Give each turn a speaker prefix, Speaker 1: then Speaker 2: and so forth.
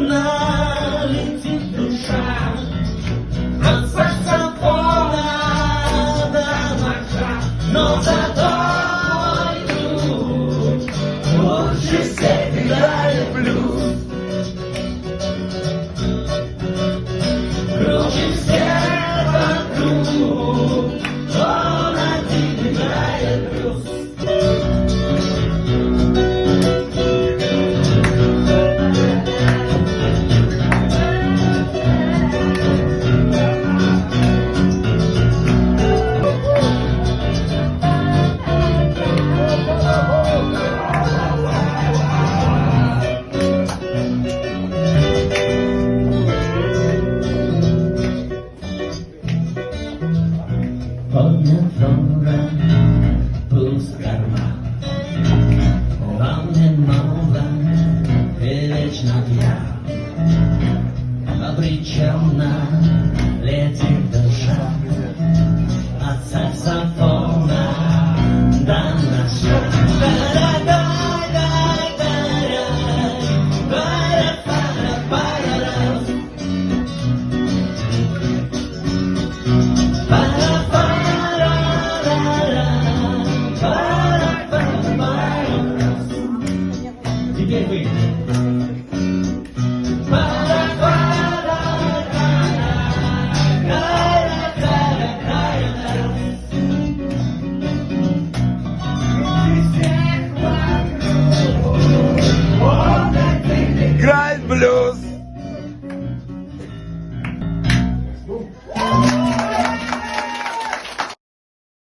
Speaker 1: одна летит душа, от саксофона до ножа, но зато мой друг лучше всех играет блюз. Круче всех вокруг, он один играет блюз. Поднят флора, пуст карман, вам не мало, и вечно я обречена, летит душа.